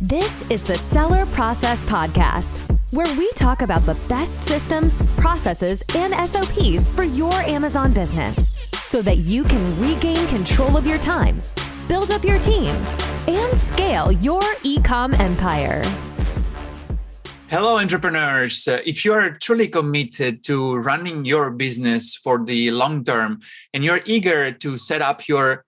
This is the Seller Process Podcast, where we talk about the best systems, processes, and SOPs for your Amazon business so that you can regain control of your time, build up your team, and scale your e-com empire. Hello, entrepreneurs. If you are truly committed to running your business for the long term and you're eager to step up your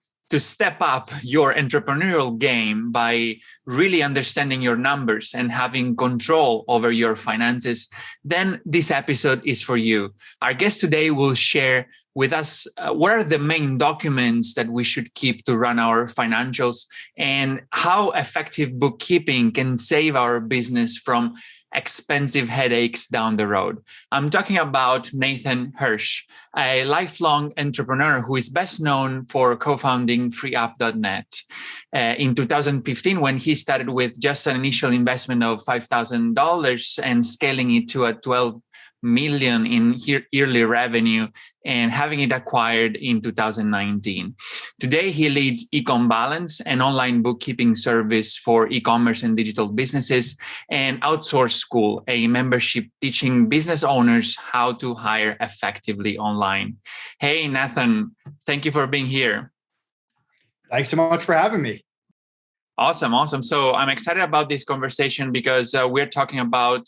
entrepreneurial game by really understanding your numbers and having control over your finances, then this episode is for you. Our guest today will share with us what are the main documents that we should keep to run our financials and how effective bookkeeping can save our business from expensive headaches down the road. I'm talking about Nathan Hirsch, a lifelong entrepreneur who is best known for co-founding freeup.net. In 2015, when he started with just an initial investment of $5,000 and scaling it to a 12 million in yearly revenue and having it acquired in 2019. Today, he leads EcomBalance, an online bookkeeping service for e-commerce and digital businesses, and Outsource School, a membership teaching business owners how to hire effectively online. Hey, Nathan, thank you for being here. Thanks so much for having me. Awesome. So I'm excited about this conversation because we're talking about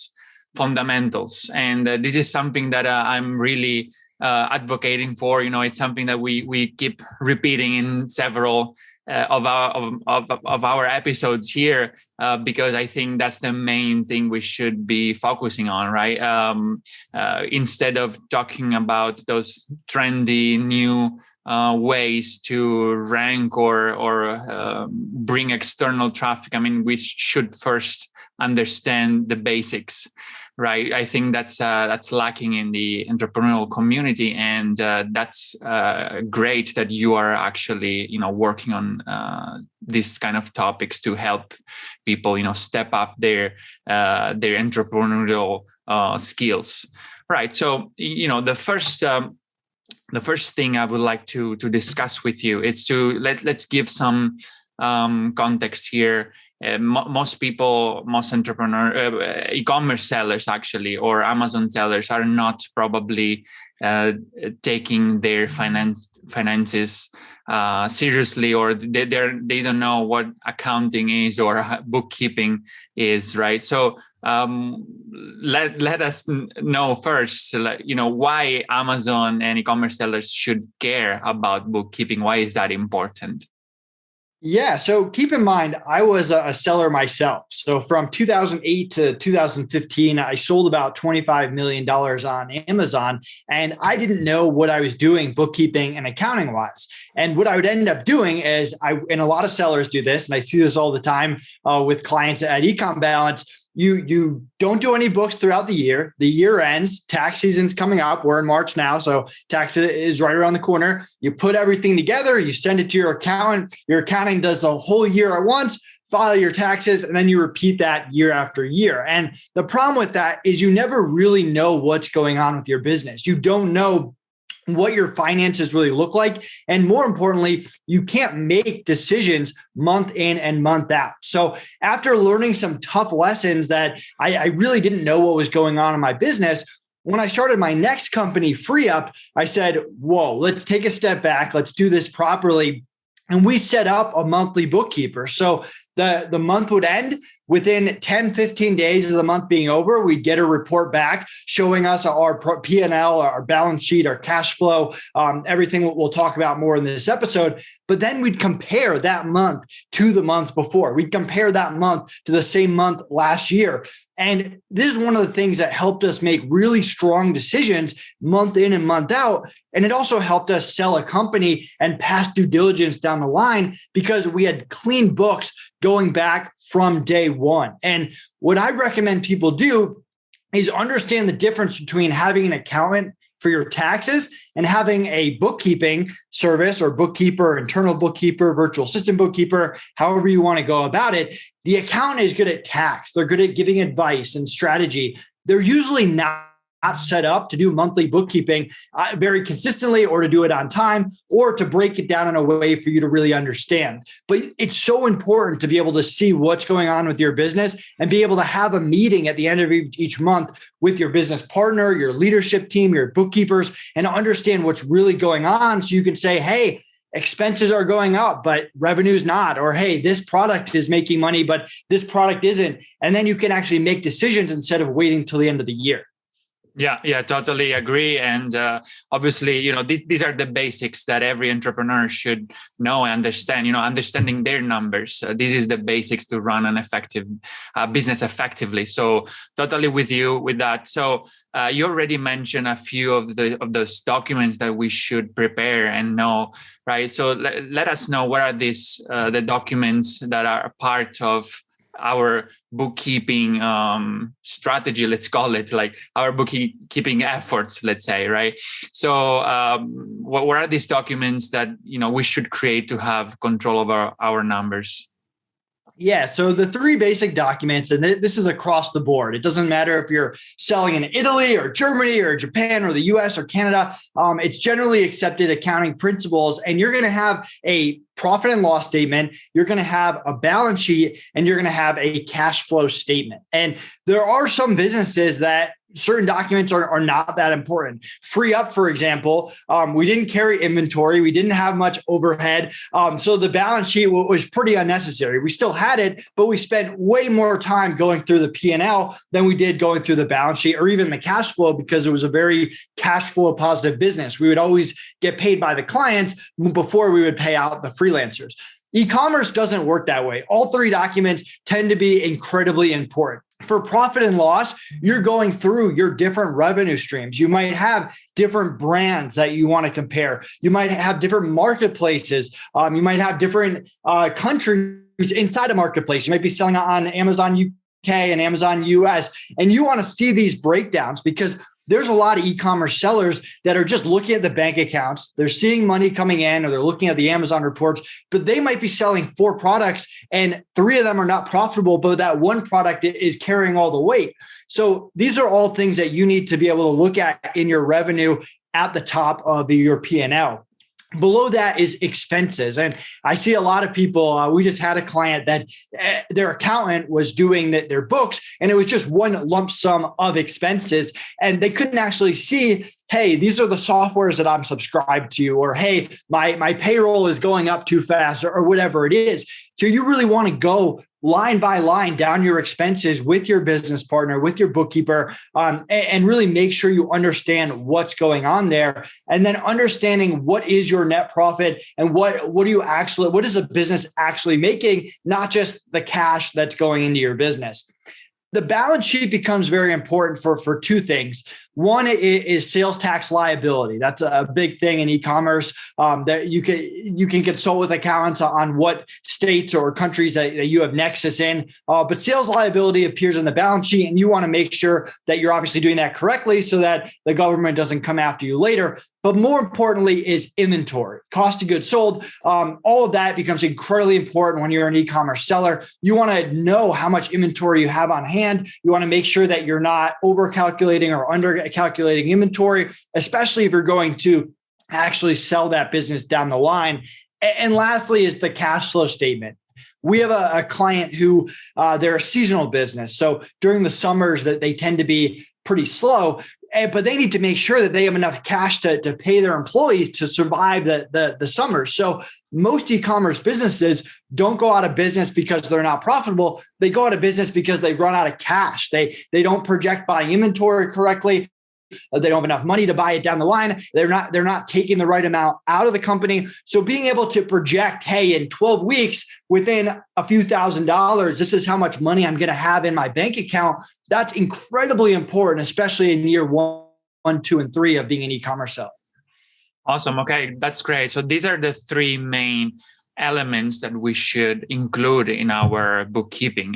fundamentals. And this is something that I'm really advocating for. You know, it's something that we keep repeating in several of our episodes here because I think that's the main thing we should be focusing on, right? Instead of talking about those trendy new ways to rank or bring external traffic. I mean, we should first understand the basics. Right. I think that's lacking in the entrepreneurial community. And that's great that you are actually, working on these kind of topics to help people, step up their entrepreneurial skills. Right. So, the first thing I would like to discuss with you is to let's give some context here. Most entrepreneur, e-commerce sellers actually, or Amazon sellers are not probably taking their finances seriously, or they don't know what accounting is or bookkeeping is, right? So let us know first, why Amazon and e-commerce sellers should care about bookkeeping. Why is that important? Yeah. So keep in mind, I was a seller myself. So from 2008 to 2015, I sold about $25 million on Amazon, and I didn't know what I was doing bookkeeping and accounting wise. And what I would end up doing is and a lot of sellers do this, and I see this all the time with clients at EcomBalance. You don't do any books throughout the year. The year ends, tax season's coming up. We're in March now, so tax is right around the corner. You put everything together, you send it to your accountant. Your accounting does the whole year at once, file your taxes, and then you repeat that year after year. And the problem with that is you never really know what's going on with your business. You don't know what your finances really look like. And more importantly, you can't make decisions month in and month out. So after learning some tough lessons that I really didn't know what was going on in my business, when I started my next company, FreeUp, I said, whoa, let's take a step back. Let's do this properly. And we set up a monthly bookkeeper. So the month would end. Within 10, 15 days of the month being over, we'd get a report back showing us our P&L, our balance sheet, our cash flow, everything we'll talk about more in this episode. But then we'd compare that month to the month before. We'd compare that month to the same month last year. And this is one of the things that helped us make really strong decisions month in and month out. And it also helped us sell a company and pass due diligence down the line because we had clean books going back from day one. And what I recommend people do is understand the difference between having an accountant for your taxes and having a bookkeeping service or bookkeeper, internal bookkeeper, virtual assistant bookkeeper, however you want to go about it. The accountant is good at tax. They're good at giving advice and strategy. They're usually not set up to do monthly bookkeeping very consistently, or to do it on time, or to break it down in a way for you to really understand. But it's so important to be able to see what's going on with your business and be able to have a meeting at the end of each month with your business partner, your leadership team, your bookkeepers, and understand what's really going on, so you can say, hey, expenses are going up, but revenue's not, or hey, this product is making money, but this product isn't. And then you can actually make decisions instead of waiting till the end of the year. Yeah, totally agree. And obviously, these are the basics that every entrepreneur should know and understand, understanding their numbers. This is the basics to run an effective business effectively. So totally with you with that. So you already mentioned a few of those documents that we should prepare and know, right? So let us know, what are these, the documents that are part of our bookkeeping strategy, let's call it, like our bookkeeping efforts, let's say, right? So what are these documents that we should create to have control over our numbers? Yeah. So the three basic documents, and this is across the board. It doesn't matter if you're selling in Italy or Germany or Japan or the US or Canada. It's generally accepted accounting principles, and you're going to have a profit and loss statement, you're going to have a balance sheet, and you're going to have a cash flow statement. And there are some businesses that certain documents are not that important. Free Up, for example, we didn't carry inventory. We didn't have much overhead. So the balance sheet was pretty unnecessary. We still had it, but we spent way more time going through the P&L than we did going through the balance sheet or even the cash flow, because it was a very cash flow positive business. We would always get paid by the clients before we would pay out the freelancers. E-commerce doesn't work that way. All three documents tend to be incredibly important. For profit and loss, you're going through your different revenue streams. You might have different brands that you want to compare. You might have different marketplaces. You might have different countries inside a marketplace. You might be selling on Amazon UK and Amazon US, and you want to see these breakdowns, because there's a lot of e-commerce sellers that are just looking at the bank accounts. They're seeing money coming in, or they're looking at the Amazon reports, but they might be selling 4 products and 3 of them are not profitable, but that one product is carrying all the weight. So these are all things that you need to be able to look at in your revenue at the top of your P&L. Below that is expenses. And I see a lot of people, we just had a client that their accountant was doing their books, and it was just one lump sum of expenses. And they couldn't actually see, hey, these are the softwares that I'm subscribed to, or hey, my payroll is going up too fast, or whatever it is. So you really want to go line by line down your expenses with your business partner, with your bookkeeper, and really make sure you understand what's going on there. And then understanding what is your net profit and what is a business actually making, not just the cash that's going into your business. The balance sheet becomes very important for 2 things. One is sales tax liability. That's a big thing in e-commerce, that you can consult with accountants on what states or countries that you have nexus in. But sales liability appears in the balance sheet, and you want to make sure that you're obviously doing that correctly so that the government doesn't come after you later. But more importantly is inventory, cost of goods sold. All of that becomes incredibly important when you're an e-commerce seller. You want to know how much inventory you have on hand. You want to make sure that you're not over-calculating or under-calculating inventory, especially if you're going to actually sell that business down the line. And lastly is the cash flow statement. We have a client who they're a seasonal business. So during the summers that they tend to be pretty slow, but they need to make sure that they have enough cash to pay their employees to survive the summer. So most e-commerce businesses don't go out of business because they're not profitable. They go out of business because they run out of cash. They don't project buying inventory correctly. They don't have enough money to buy it down the line. They're not taking the right amount out of the company. So being able to project, hey, in 12 weeks, within a few $1,000s, this is how much money I'm going to have in my bank account. That's incredibly important, especially in year 1, 2, and 3 of being an e-commerce seller. Awesome. Okay, that's great. So these are the 3 main elements that we should include in our bookkeeping.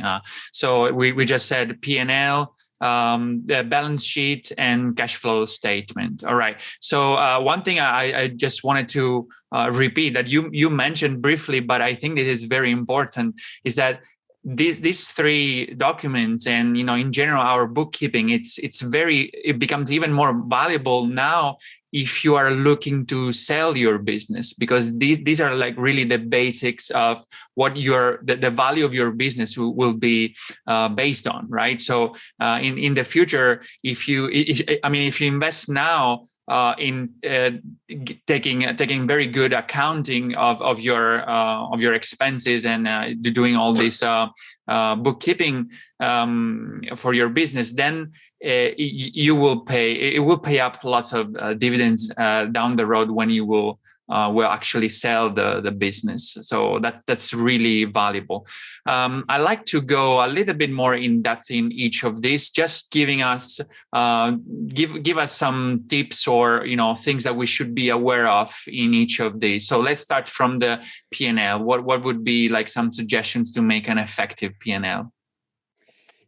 So we just said P&L, the balance sheet, and cash flow statement. All right. So one thing I just wanted to repeat that you mentioned briefly, but I think it is very important, is that these three documents, and in general our bookkeeping, it becomes even more valuable now if you are looking to sell your business, because these are like really the basics of what the value of your business will be based on, right? So in the future, if you invest now in taking very good accounting of your expenses and doing all this bookkeeping for your business, then it will pay up lots of dividends down the road when you will actually sell the business. So that's really valuable. I like to go a little bit more in depth in each of these, just giving us give us some tips or things that we should be aware of in each of these. So let's start from the P&L. What would be like some suggestions to make an effective P&L?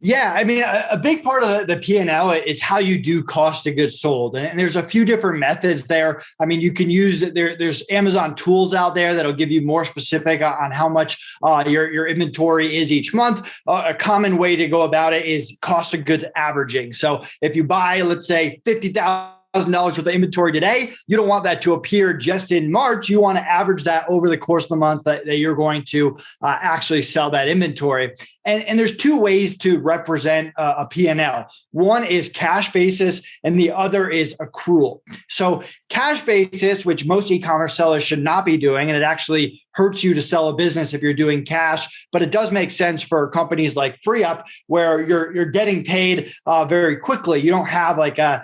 Yeah, I mean, a big part of the P&L is how you do cost of goods sold. And there's a few different methods there. I mean, you can use there's Amazon tools out there that'll give you more specific on how much your inventory is each month. A common way to go about it is cost of goods averaging. So if you buy, let's say, $50,000 worth of inventory today, you don't want that to appear just in March. You want to average that over the course of the month that you're going to actually sell that inventory. And there's two ways to represent a P&L. One is cash basis and the other is accrual. So cash basis, which most e-commerce sellers should not be doing, and it actually hurts you to sell a business if you're doing cash, but it does make sense for companies like FreeUp where you're getting paid very quickly. You don't have like a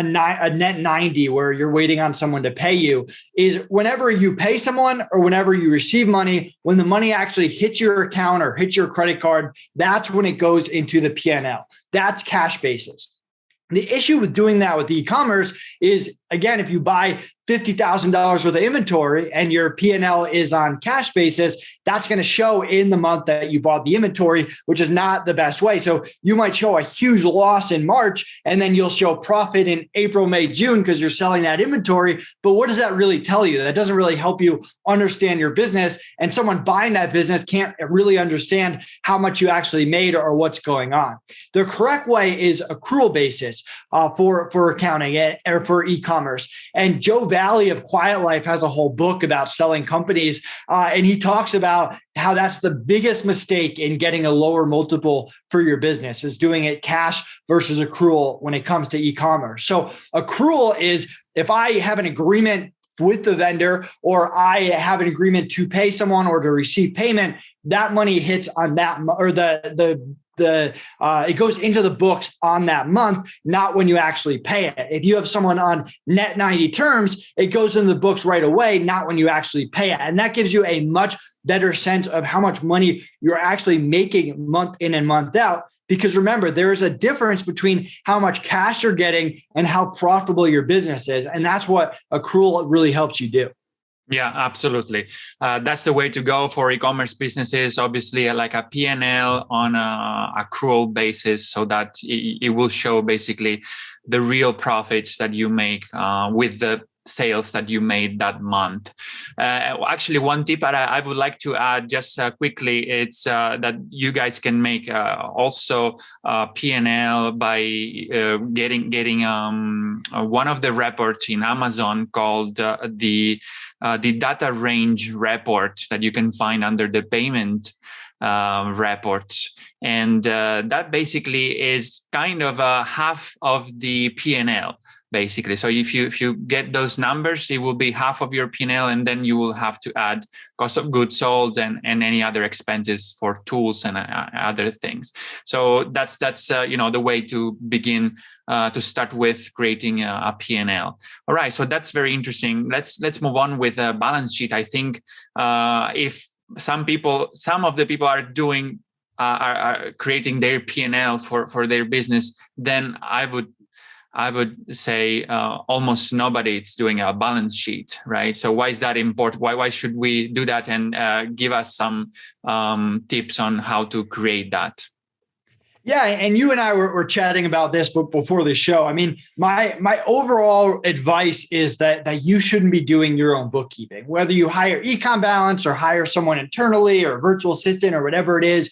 net 90 where you're waiting on someone to pay you. Is whenever you pay someone or whenever you receive money, when the money actually hits your account or hits your credit card, that's when it goes into the P&L. That's cash basis. The issue with doing that with e-commerce is, again, if you buy $50,000 worth of inventory and your P&L is on cash basis, that's going to show in the month that you bought the inventory, which is not the best way. So you might show a huge loss in March, and then you'll show profit in April, May, June because you're selling that inventory. But what does that really tell you? That doesn't really help you understand your business. And someone buying that business can't really understand how much you actually made or what's going on. The correct way is accrual basis for accounting or for e-commerce. And Joe Valley of Quiet Life has a whole book about selling companies. And he talks about how that's the biggest mistake in getting a lower multiple for your business is doing it cash versus accrual when it comes to e-commerce. So accrual is if I have an agreement with the vendor or I have an agreement to pay someone or to receive payment, that money hits on that or it goes into the books on that month, not when you actually pay it. If you have someone on net 90 terms, it goes into the books right away, not when you actually pay it. And that gives you a much better sense of how much money you're actually making month in and month out. Because remember, there is a difference between how much cash you're getting and how profitable your business is. And that's what accrual really helps you do. Yeah, absolutely. That's the way to go for e-commerce businesses. Obviously, like a P&L on a accrual basis, so that it will show basically the real profits that you make with the sales that you made that month. Actually, one tip that I would like to add just quickly, it's that you guys can make also P&L by getting one of the reports in Amazon called the data range report that you can find under the payment reports. And that basically is kind of half of the P&L. Basically, so if you get those numbers, it will be half of your P&L, and then you will have to add cost of goods sold and any other expenses for tools and other things. So that's the way to begin to start with creating a P&L. All right, so that's very interesting. Let's move on with a balance sheet. I think if some of the people are doing are creating their P&L for their business, then I would say almost nobody is doing a balance sheet, right? So why is that important? Why should we do that? And give us some tips on how to create that. Yeah, and you and I were chatting about this before the show. I mean, my overall advice is that you shouldn't be doing your own bookkeeping, whether you hire EcomBalance or hire someone internally or a virtual assistant or whatever it is.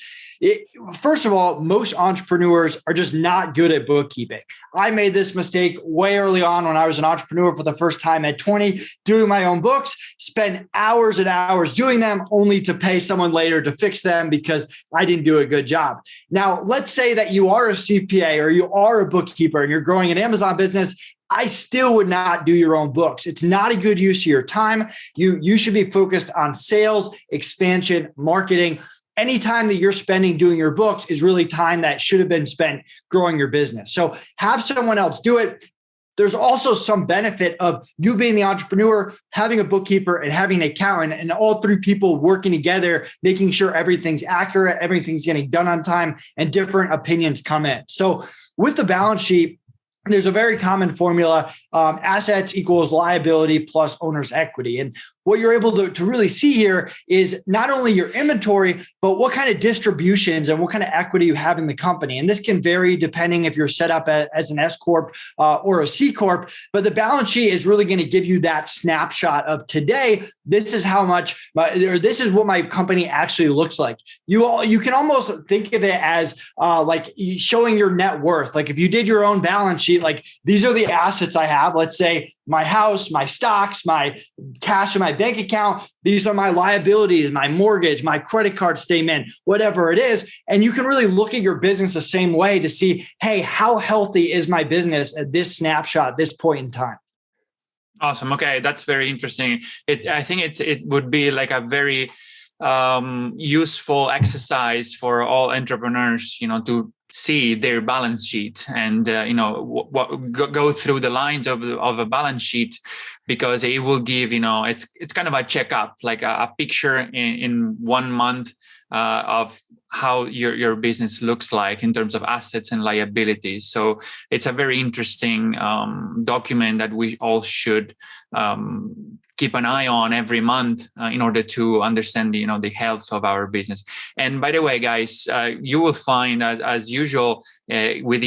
First of all, most entrepreneurs are just not good at bookkeeping. I made this mistake way early on when I was an entrepreneur for the first time at 20, doing my own books, spent hours and hours doing them only to pay someone later to fix them because I didn't do a good job. Now, let's say that you are a CPA or you are a bookkeeper and you're growing an Amazon business. I still would not do your own books. It's not a good use of your time. You should be focused on sales, expansion, marketing. Any time that you're spending doing your books is really time that should have been spent growing your business. So have someone else do it. There's also some benefit of you being the entrepreneur, having a bookkeeper and having an accountant, and all three people working together, making sure everything's accurate, everything's getting done on time, and different opinions come in. So with the balance sheet, there's a very common formula, assets equals liability plus owner's equity. And what you're able to really see here is not only your inventory, but what kind of distributions and what kind of equity you have in the company. And this can vary depending if you're set up as an S Corp or a C Corp, but the balance sheet is really going to give you that snapshot of today. This is how much, or this is what my company actually looks like. You can almost think of it as like showing your net worth. Like if you did your own balance sheet, like these are the assets I have. Let's say my house, my stocks, my cash in my bank account. These are my liabilities, my mortgage, my credit card statement, whatever it is. And you can really look at your business the same way to see, hey, how healthy is my business at this snapshot, this point in time? Awesome. Okay, that's very interesting. I think it would be like a very useful exercise for all entrepreneurs, to see their balance sheet and go through the lines of a balance sheet, because it will give it's kind of a checkup, like a picture in 1 month of how your business looks like in terms of assets and liabilities. So it's a very interesting document that we all should keep an eye on every month in order to understand the health of our business. And by the way, guys, you will find as usual with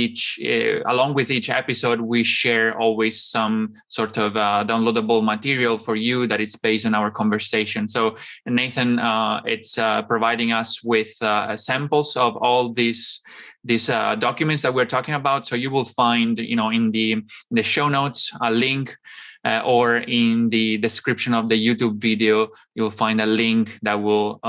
along with each episode, we share always some sort of downloadable material for you that it's based on our conversation. So Nathan, it's providing us with samples of all these documents that we're talking about. So you will find in the show notes a link. Or in the description of the YouTube video, you'll find a link that will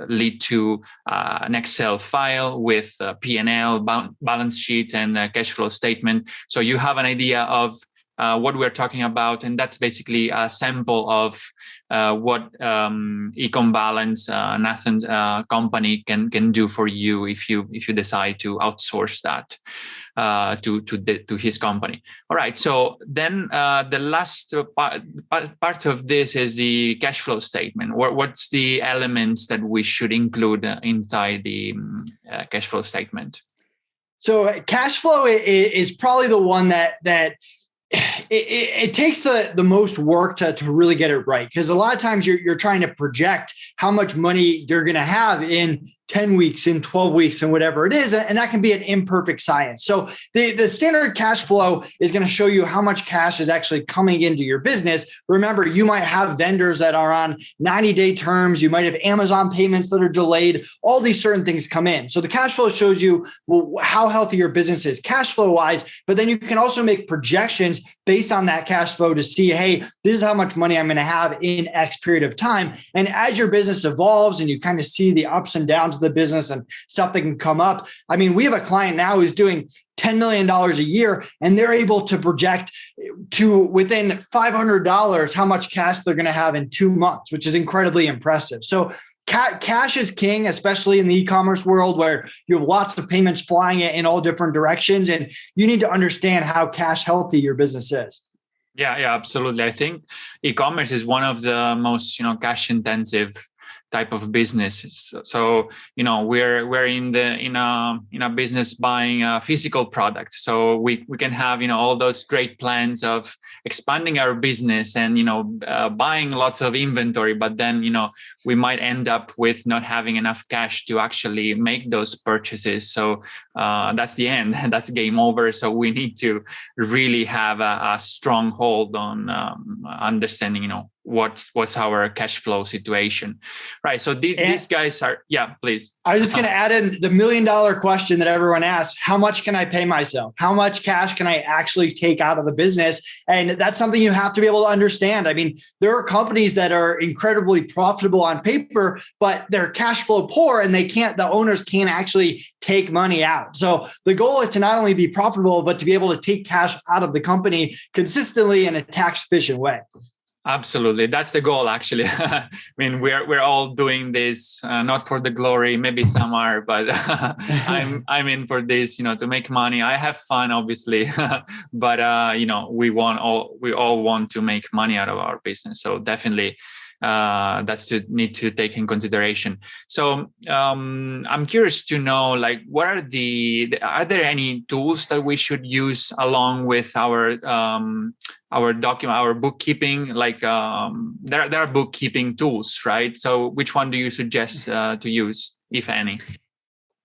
lead to an Excel file with a P&L, balance sheet, and a cash flow statement. So you have an idea of what we're talking about. And that's basically a sample of what EcomBalance, Nathan's company can do for you if you decide to outsource that to his company. All right. So then the last part of this is the cash flow statement. What's the elements that we should include inside the cash flow statement? So cash flow is probably the one that it takes the most work to really get it right, because a lot of times you're trying to project how much money you're going to have in 10 weeks, in 12 weeks, and whatever it is. And that can be an imperfect science. So the standard cash flow is going to show you how much cash is actually coming into your business. Remember, you might have vendors that are on 90-day terms. You might have Amazon payments that are delayed. All these certain things come in. So the cash flow shows you how healthy your business is cash flow wise, but then you can also make projections based on that cash flow to see, hey, this is how much money I'm going to have in X period of time. And as your business evolves and you kind of see the ups and downs of the business and stuff that can come up. I mean, we have a client now who's doing $10 million a year, and they're able to project to within $500 how much cash they're going to have in 2 months, which is incredibly impressive. So cash is king, especially in the e-commerce world where you have lots of payments flying in all different directions. And you need to understand how cash healthy your business is. Yeah, absolutely. I think e-commerce is one of the most, cash intensive type of businesses. So, we're in a business buying a physical product. So we can have, all those great plans of expanding our business and, buying lots of inventory, but then, we might end up with not having enough cash to actually make those purchases. So that's the end. That's game over. So we need to really have a strong hold on understanding, what's our cash flow situation, right? So these guys are, yeah, please. I was just going to add in the $1 million question that everyone asks: how much can I pay myself? How much cash can I actually take out of the business? And that's something you have to be able to understand. I mean, there are companies that are incredibly profitable on paper, but they're cash flow poor, and the owners can't actually take money out. So the goal is to not only be profitable, but to be able to take cash out of the company consistently in a tax efficient way. Absolutely. That's the goal, actually. I mean, we're all doing this, not for the glory. Maybe some are, but I'm in for this, to make money. I have fun, obviously, but we all want to make money out of our business. So definitely, that's need to take in consideration. So I'm curious to know, like, what are there any tools that we should use along with our bookkeeping? Like there are bookkeeping tools, right? So which one do you suggest to use, if any?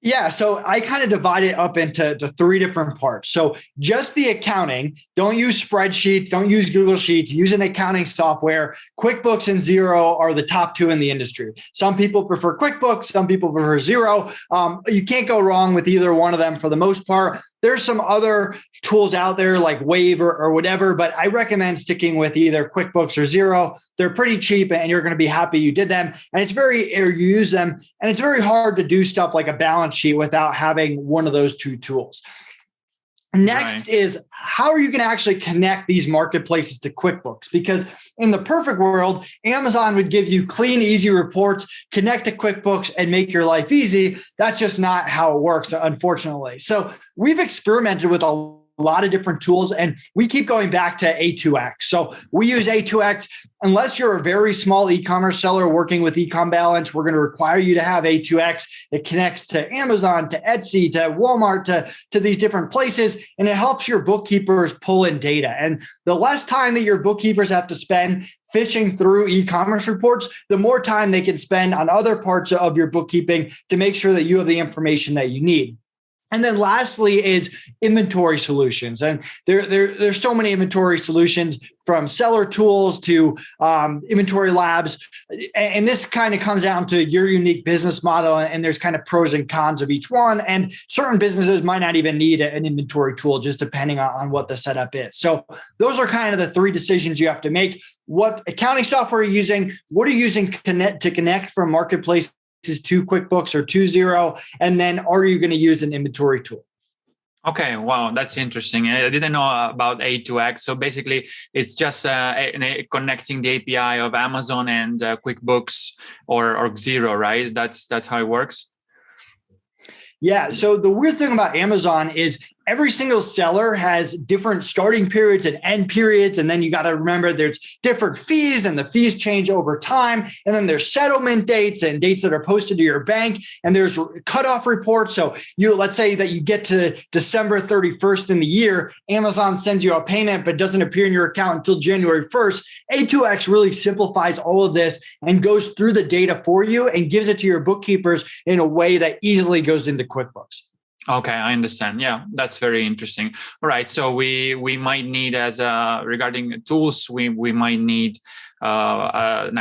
Yeah, so I kind of divide it up into three different parts. So just the accounting, don't use spreadsheets, don't use Google Sheets, use an accounting software. QuickBooks and Xero are the top two in the industry. Some people prefer QuickBooks, some people prefer Xero. You can't go wrong with either one of them for the most part. There's some other tools out there like Wave or whatever, but I recommend sticking with either QuickBooks or Xero. They're pretty cheap and you're going to be happy you did them. And you use them. And it's very hard to do stuff like a balance sheet without having one of those two tools. Next is, how are you going to actually connect these marketplaces to QuickBooks? Because in the perfect world, Amazon would give you clean, easy reports, connect to QuickBooks, and make your life easy. That's just not how it works, unfortunately. So we've experimented with a lot of different tools, and we keep going back to A2X. So we use A2X. Unless you're a very small e-commerce seller working with EcomBalance, we're going to require you to have A2X. It connects to Amazon, to Etsy, to Walmart, to these different places, and it helps your bookkeepers pull in data. And the less time that your bookkeepers have to spend fishing through e-commerce reports, the more time they can spend on other parts of your bookkeeping to make sure that you have the information that you need. And then lastly is inventory solutions. And there's so many inventory solutions, from seller tools to inventory labs. And this kind of comes down to your unique business model. And there's kind of pros and cons of each one. And certain businesses might not even need an inventory tool, just depending on what the setup is. So those are kind of the three decisions you have to make. What accounting software are you using? What are you using to connect from marketplace to QuickBooks or to Xero? And then are you going to use an inventory tool? Okay, wow, that's interesting. I didn't know about A2X. So basically, it's just connecting the API of Amazon and QuickBooks or Xero, right? That's how it works. Yeah. So the weird thing about Amazon is every single seller has different starting periods and end periods. And then you got to remember there's different fees, and the fees change over time. And then there's settlement dates and dates that are posted to your bank. And there's cutoff reports. So let's say that you get to December 31st in the year, Amazon sends you a payment, but doesn't appear in your account until January 1st. A2X really simplifies all of this and goes through the data for you and gives it to your bookkeepers in a way that easily goes into QuickBooks. Okay, I understand. Yeah, that's very interesting. All right, so we might need, regarding tools, we might need a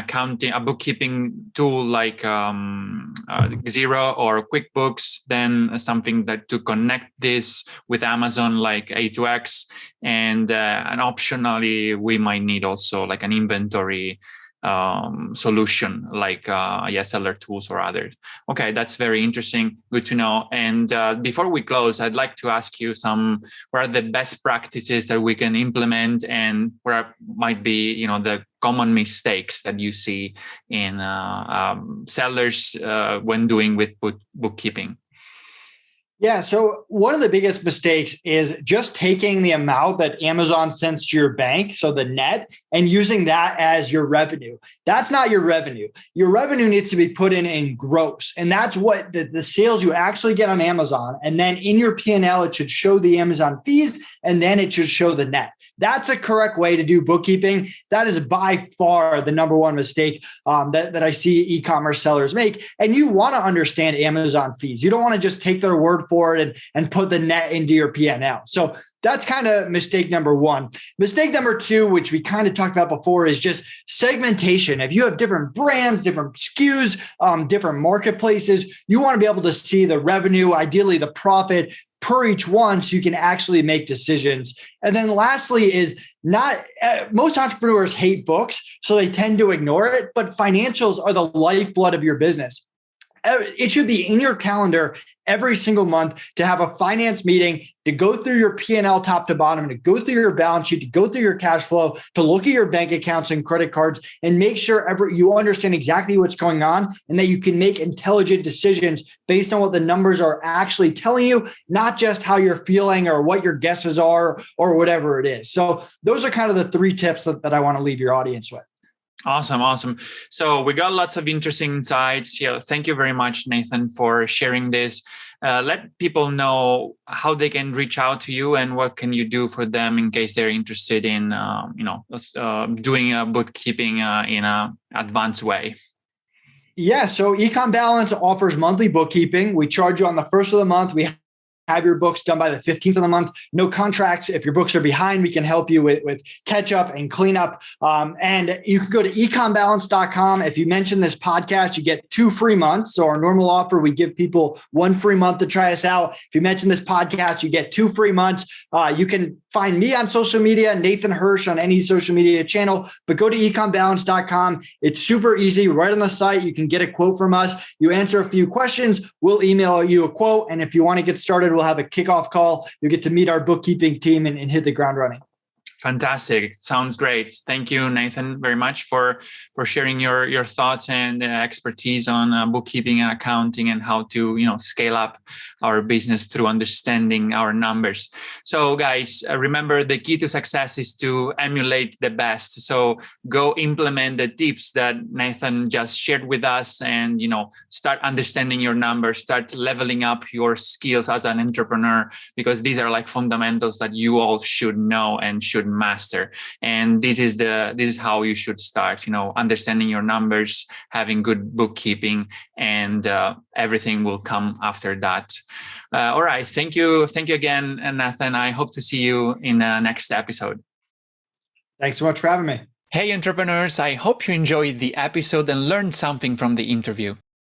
bookkeeping tool like Xero or QuickBooks, then something that to connect this with Amazon like A2X, and optionally we might need also like an inventory solution like seller tools or others. Okay, that's very interesting. Good to know. And before we close, I'd like to ask you what are the best practices that we can implement, and where might be the common mistakes that you see in sellers when doing with bookkeeping. Yeah. So one of the biggest mistakes is just taking the amount that Amazon sends to your bank, so the net, and using that as your revenue. That's not your revenue. Your revenue needs to be put in gross. And that's what the sales you actually get on Amazon. And then in your P&L, it should show the Amazon fees, and then it should show the net. That's a correct way to do bookkeeping. That is by far the number one mistake that I see e-commerce sellers make. And you want to understand Amazon fees. You don't want to just take their word for it and put the net into your P&L. So that's kind of mistake number one. Mistake number two, which we kind of talked about before, is just segmentation. If you have different brands, different SKUs, different marketplaces, you want to be able to see the revenue, ideally the profit per each one, so you can actually make decisions. And then lastly is most entrepreneurs hate books, so they tend to ignore it, but financials are the lifeblood of your business. It should be in your calendar every single month to have a finance meeting, to go through your P&L top to bottom, to go through your balance sheet, to go through your cash flow, to look at your bank accounts and credit cards, and make sure you understand exactly what's going on and that you can make intelligent decisions based on what the numbers are actually telling you, not just how you're feeling or what your guesses are or whatever it is. So those are kind of the three tips that I want to leave your audience with. Awesome. So we got lots of interesting insights. Thank you very much, Nathan, for sharing this. Let people know how they can reach out to you and what can you do for them in case they're interested in, doing bookkeeping in an advanced way. Yeah. So EcomBalance offers monthly bookkeeping. We charge you on the first of the month. We have your books done by the 15th of the month. No contracts. If your books are behind, we can help you with catch up and clean up. And you can go to EcomBalance.com. If you mention this podcast, you get 2 free months. So our normal offer, we give people 1 free month to try us out. If you mention this podcast, you get 2 free months. You can find me on social media, Nathan Hirsch on any social media channel, but go to EcomBalance.com. It's super easy. Right on the site, you can get a quote from us. You answer a few questions, we'll email you a quote. And if you want to get started, we'll have a kickoff call. You'll get to meet our bookkeeping team and hit the ground running. Fantastic. Sounds great. Thank you, Nathan, very much for sharing your thoughts and expertise on bookkeeping and accounting and how to scale up our business through understanding our numbers. So guys, remember the key to success is to emulate the best. So go implement the tips that Nathan just shared with us and start understanding your numbers, start leveling up your skills as an entrepreneur, because these are like fundamentals that you all should know and should master. And this is how you should start, understanding your numbers, having good bookkeeping, and everything will come after that. All right. Thank you again, Nathan. I hope to see you in the next episode. Thanks so much for having me. Hey, entrepreneurs. I hope you enjoyed the episode and learned something from the interview.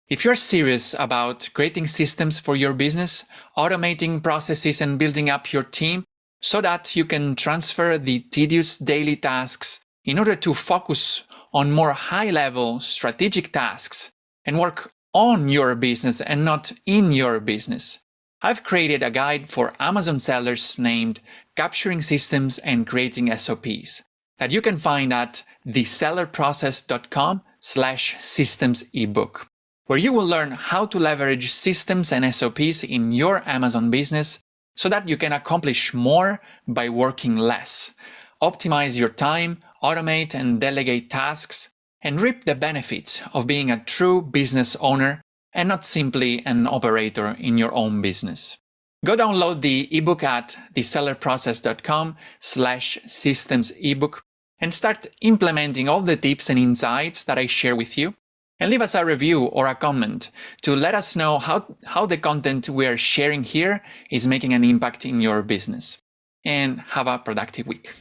If you're serious about creating systems for your business, automating processes, and building up your team, so that you can transfer the tedious daily tasks in order to focus on more high-level strategic tasks and work on your business and not in your business, I've created a guide for Amazon sellers named Capturing Systems and Creating SOPs that you can find at thesellerprocess.com/systems ebook, where you will learn how to leverage systems and SOPs in your Amazon business so that you can accomplish more by working less, optimize your time, automate and delegate tasks, and reap the benefits of being a true business owner and not simply an operator in your own business. Go download the ebook at thesellerprocess.com/systems ebook and start implementing all the tips and insights that I share with you. And leave us a review or a comment to let us know how the content we are sharing here is making an impact in your business. And have a productive week.